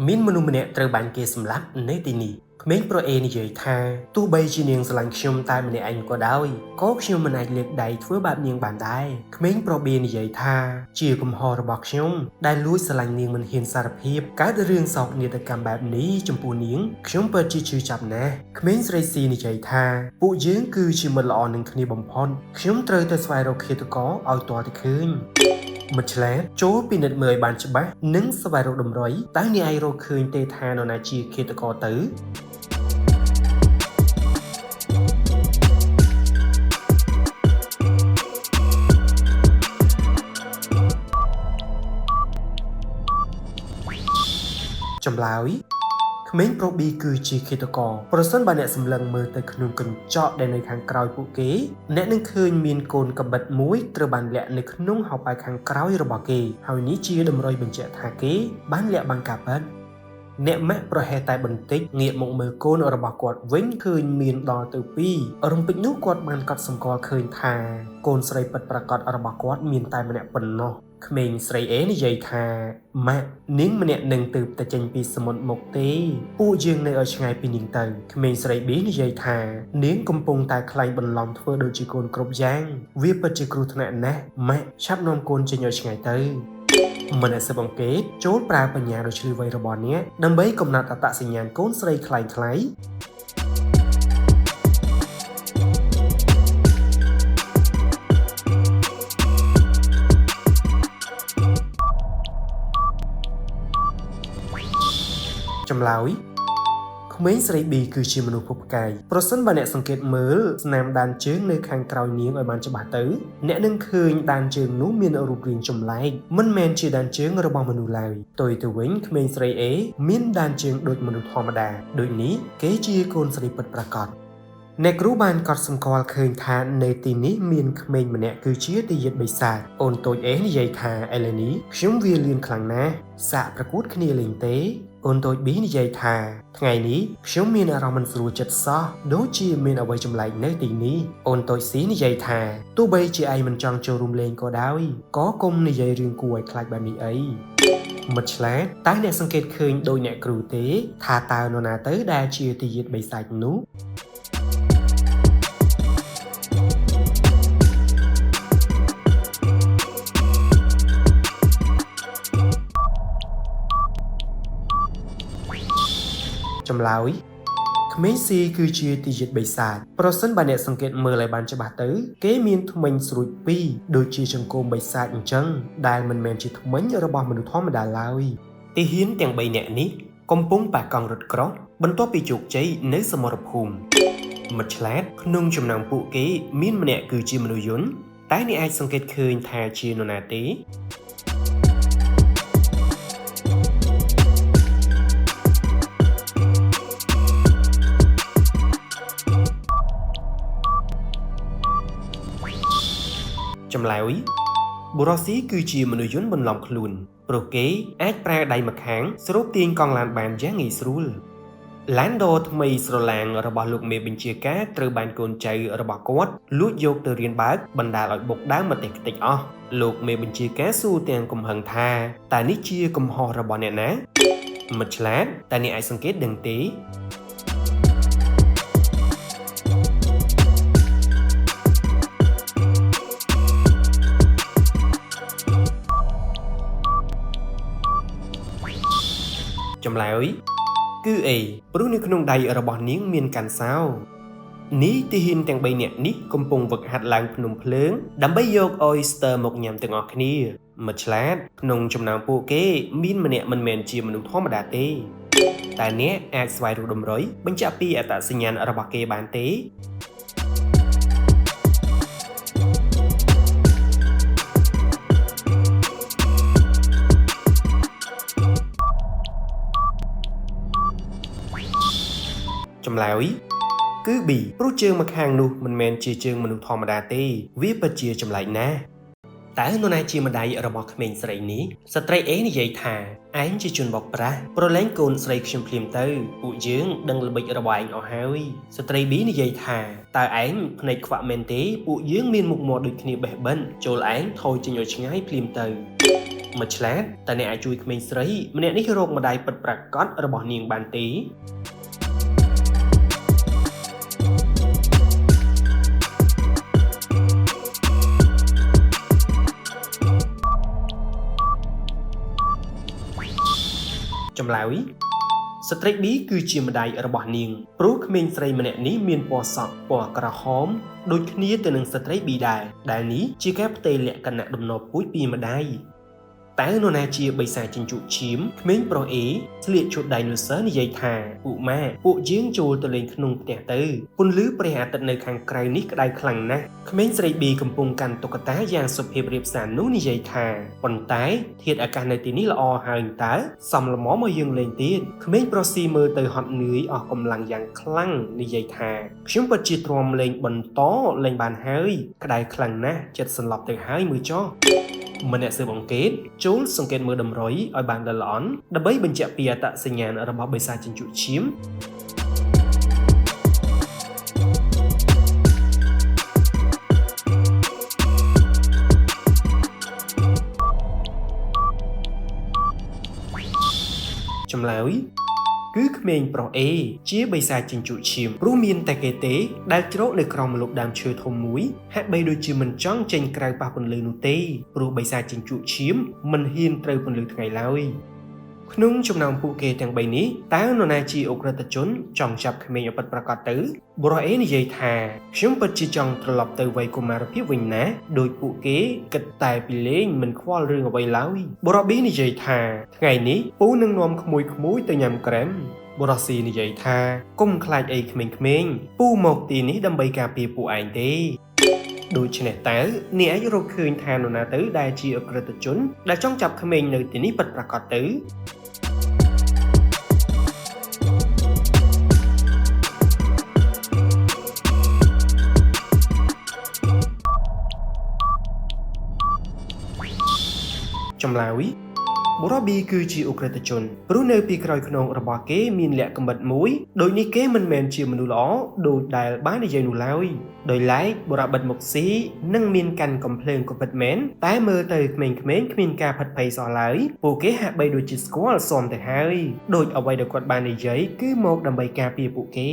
មានមនុស្សម្នាក់ត្រូវបានគេសម្លាប់នៅទីនេះក្មេងប្រុសអេនិយាយថាទោះបីជានាងស្រឡាញ់ខ្ញុំតែម្នាក់ឯងក៏ដោយក៏ខ្ញុំមិនអាចលើកដៃធ្វើបែបនាងបានដែរក្មេងប្រុសបៀនិយាយថាជាកំហុសរបស់ខ្ញុំដែលលួចស្រឡាញ់នាងមិនហ៊ានសារភាពកើតរឿងសោកនាដកម្មបែបនេះចំពោះនាងខ្ញុំពិតជាឈឺចាប់ណាស់ក្មេងស្រីស៊ីនិយាយថាពួកយើងគឺជាមិត្តល្អនឹងគ្នាបំផុតខ្ញុំត្រូវទៅស្វែងរកឃាតករឲ្យទាល់តែឃើញមិត្តឆ្លាតចូលពិនិត្យមើលឲ្យបានច្បាស់និងស្វែងរកតម្រុយតើអ្នកអាចរកឃើញទេថានរណាជាឃាតករទៅចម្លើយក្មេងប្រុសប៊ីគឺជាឃាតករប្រសិនបើអ្នកសម្លឹងមើលទៅក្នុងកញ្ចក់ដែលនៅខាងក្រោយពួកគេអ្នកនឹងឃើញមានកូនកបិតមួយត្រូវបានលាក់នៅក្នុងហោប៉ៅខាងក្រោយរបស់គេហើយនេះជាតម្រុយបញ្ជាក់ថាគេបានលាក់បាំងការពិតអ្នកម៉ាក់ប្រហែលតែបន្តិចងាកមកមើលកូនរបស់គាត់វិញឃើញមានដល់ទៅ2រំពេចនោះគាត់បានកត់សម្គាល់ឃើញថាកូនស្រីពិតប្រាកដរបស់គាត់មានតែម្នាក់ប៉ុណ្ណោះក្មេងស្រីអេនិយាយថាម៉ាក់នាងម្នាក់នឹងទើបតែចេញពីសមុទ្រមកទេពួកយើងនៅឲ្យឆ្ងាយពីនាងទៅក្មេងស្រីប៊ីនិយាយថានាងកំពុងតែខ្លាញ់បន្លំធ្វើដូចជាកូនគ្រប់យ៉ាងវាពិតជាគ្រោះថ្នាក់ណាស់ម៉ាក់ឆាប់នាំកូនចេញឲ្យឆ្ងាយទៅមនស្សបង្កេតចូលប្រើបញ្ញាដ៏ឈ្លាសវៃរបស់អ្នកដើម្បីកំណត់អត្តសញ្ញាណកូនស្រីខ្លាំងខ្លាយចម្លើយក្មេងស្រីប៊ីគឺជាមនុស្សពុបផ្កាយប្រសិនបើអ្នកសង្កេតមើលស្នាមដានជើងនៅខាងក្រោយនាងឲ្យបានច្បាស់ទៅអ្នកនឹងឃើញដានជើងនោះមានរូបរាងចម្លែកមិនមែនជាដានជើងរបស់មនុស្សឡើយផ្ទុយទៅវិញក្មេងស្រីអេមានដានជើងដូចមនុស្សធម្មតាដូចនេះគេជាកូនស្រីពិតប្រាកដអ្នកគ្រូបានកត់សម្គាល់ឃើញថានៅទីនេះមានក្មេងម្នាក់គឺជាទាយាទបិសាចអូនតូចអេនិយាយថាអេឡេនីខ្ញុំវាលឿនខ្លាំងណាស់សាកប្រកួតគ្នាលេងទេអូនតូចប៊ីនិយាយថាថ្ងៃនេះខ្ញុំមានអារម្មណ៍មិនស្រួលចិត្តសោះដូចជាមានអ្វីចម្លែកនៅទីនេះអូនតូចស៊ីនិយាយថាទោះបីជាឯងមិនចង់ចូលរួមលេងក៏ដោយក៏កុំនិយាយរឿងគួរឲ្យខ្លាចបែបនេះអីមិត្តឆ្លាតតែអ្នកសង្កេតឃើញដោយអ្នកគ្រូទេថាតើនរណាទៅដែលជាទាយាទបិសាចនោះចម្លើយក្មេងស៊ីគឺជាទាយាទបិសាចប្រសិនបើអ្នកសង្កេតមើលឲ្យបានច្បាស់ទៅគេមានធ្មេញស្រួច2ដូចជាចង្គមបិសាចអញ្ចឹងដែលមិនមែនជាធ្មេញរបស់មនុស្សធម្មតាឡើយទាហានទាំង3នាក់នេះកំពុងប៉ះកង់រថក្រោះបន្ទាប់ពីជោគជ័យនៅសមរភូមិមិត្តឆ្លាតក្នុងចំណោមពួកគេមានម្នាក់គឺជាមនុស្សយន្តតែអ្នកអាចសង្កេតឃើញថាជានរណាទេចម្លើយបុរសស៊ីគឺជាមនុស្សយន្តបន្លំខ្លួនព្រោះគេអាចប្រើដៃម្ខាងស្រូបទាញកង់ឡានបានយ៉ាងងាយស្រួលឡានដូថ្មីស្រឡាងរបស់លោកមេបញ្ជាការត្រូវបានកូនចៅរបស់គាត់លួចយកទៅរៀនបើកបណ្ដាលឲ្យបុកដើមម្ទេសខ្ទេចអស់លោកមេបញ្ជាការសួរទាំងកំហឹងថាតើនេះជាកំហុសរបស់អ្នកណាមិត្តឆ្លាតតើអ្នកអាចសង្កេតដឹងទេចម្លើយគឺអីព្រោះនៅក្នុងដៃរបស់នាងមានកាន់សោនេះទាហានទាំង3នាក់នេះកំពុងវឹកហាត់ឡើងភ្នំភ្លើងដើម្បីយក oyster មកញ៉ាំទាំងអស់គ្នាមិត្តឆ្លាតក្នុងចំណោមពួកគេមានម្នាក់មិនមែនជាមនុស្សធម្មតាទេតែអ្នកអាចស្វែងរកតម្រុយបញ្ជាក់ពីអត្តសញ្ញាណរបស់គេបានទេចម្លើយគឺ B ព្រោះជើងម្ខាងនោះមិនមែនជាជើងមនុស្សធម្មតាទេវាពិតជាចម្លែកណាស់តែនរណាជាម្ដាយរបស់ក្មេងស្រីនេះស្ត្រីអេនិយាយថាឯងជាជនបោកប្រាស់ប្រឡែងកូនស្រីខ្ញុំភ្លាមទៅពួកយើងដឹងល្បិចរបស់ឯងអស់ហើយស្ត្រី B និយាយថាតើឯងភ្នែកខ្វាក់មែនទេពួកយើងមានមុខមាត់ដូចគ្នាបេះបិណ្ឌចូលឯងថយចេញឲ្យឆ្ងាយភ្លាមទៅ មួយឆ្លាតតើអ្នកអាចជួយក្មេងស្រីម្នាក់នេះរកម្ដាយពិតប្រាកដរបស់នាងបានទេចម្លើយស្ត្រី B គឺជាម្ដាយរបស់នាងព្រោះក្មេងស្រីម្នាក់នេះមានពណ៌សក់ពណ៌ក្រហមដូចគ្នាទៅនឹងស្ត្រី B ដែរដែលនេះជាការផ្ទេរលក្ខណៈដំណពូជពីម្ដាយតើនរណាជាបិសាចចិញ្ចក់ឈាមក្មេងប្រុស A ស្លៀកឈុត Dinosaur និយាយថាពួកម៉ាពួកយើងចូលទៅលេងក្នុងផ្ទះទៅពន្លឺព្រះអាទិត្យនៅខាងក្រៅនេះក្តៅខ្លាំងណាស់ក្មេងស្រី B កំពុងកាន់តុក្កតាយ៉ាងសុភាពរាបសារនោះនិយាយថាប៉ុន្តែធាតុអាកាសនៅទីនេះល្អហើយតើសមល្មមមកយើងលេងទៀតក្មេងប្រុស C មើលទៅហត់នឿយអស់កម្លាំងយ៉ាងខ្លាំងនិយាយថាខ្ញុំពិតជាទ្រាំលេងបន្តលេងបានហើយក្តៅខ្លាំងណាស់ចិត្តសន្លប់ទៅហើយមើលចុះម្នាក់ស៊ើបអង្កេតចូលសង្កេតមើលតម្រុយឲ្យបានល្អិតល្អន់ដើម្បីបញ្ជាក់ពីអត្តសញ្ញាណរបស់បិសាចចិញ្ចក់ឈាមចម្លើយគឺក្មេងប្រុស A ជាបិសាចចិញ្ចក់ឈាមព្រោះមានតែគេទេដែលជ្រកនៅក្រោមម្លប់ដើមឈើធំមួយហាក់បីដូចជាមិនចង់ចេញក្រៅប៉ះពន្លឺនោះទេព្រោះបិសាចចិញ្ចក់ឈាមមិនហ៊ានត្រូវពន្លឺថ្ងៃឡើយក្នុងចំណោមពួកគេទាំង3នេះតើនរណាជាអ ுக ្រិតជនចង់ចាប់ក្មេងឲ្យពិតប្រាកដទៅបុរស A និយាយថាខ្ញុំពិតជាចង់ត្រឡប់ទៅវ័យកុមារភាពវិញណាដោយពួកគេគិតតែពីលេងមិនខ្វល់រឿងអ្វីឡើយបុរស B និយាយថាថ្ងៃនេះពូនឹងនាំក្មួយៗទៅញ៉ាំក្រែមបុរស C និយាយថាកុំខ្លាចអីក្មេងៗពូមកទីនេះដើម្បីការពារពួកឯងទេដូច្នេះតើអ្នកអាចរកឃើញថានរណាទៅដែលជាអ ுக ្រិតជនដែលចង់ចាប់ក្មេងនៅទីនេះពិតប្រាកដទៅចម្លើយបុរស B គឺជាអ ுக ្រិតជនព្រោះនៅពីក្រោយខ្នងរបស់គេមានលក្ខកំបិតមួយដោយនេះគេមិនមែនជាមនុស្សល្អដូចដែលបាននិយាយនោះឡើយដោយឡែកបុរសបិទមុខស៊ីនឹងមានកាន់កំភ្លើងក៏ពិតមែនតែមើលទៅក្មេងៗគ្មានការផិតភ័យសោះឡើយពួកគេហាក់បីដូចជាស្គាល់សមទៅហើយដោយអ្វីដែលគាត់បាននិយាយគឺមកដើម្បីការពារពួកគេ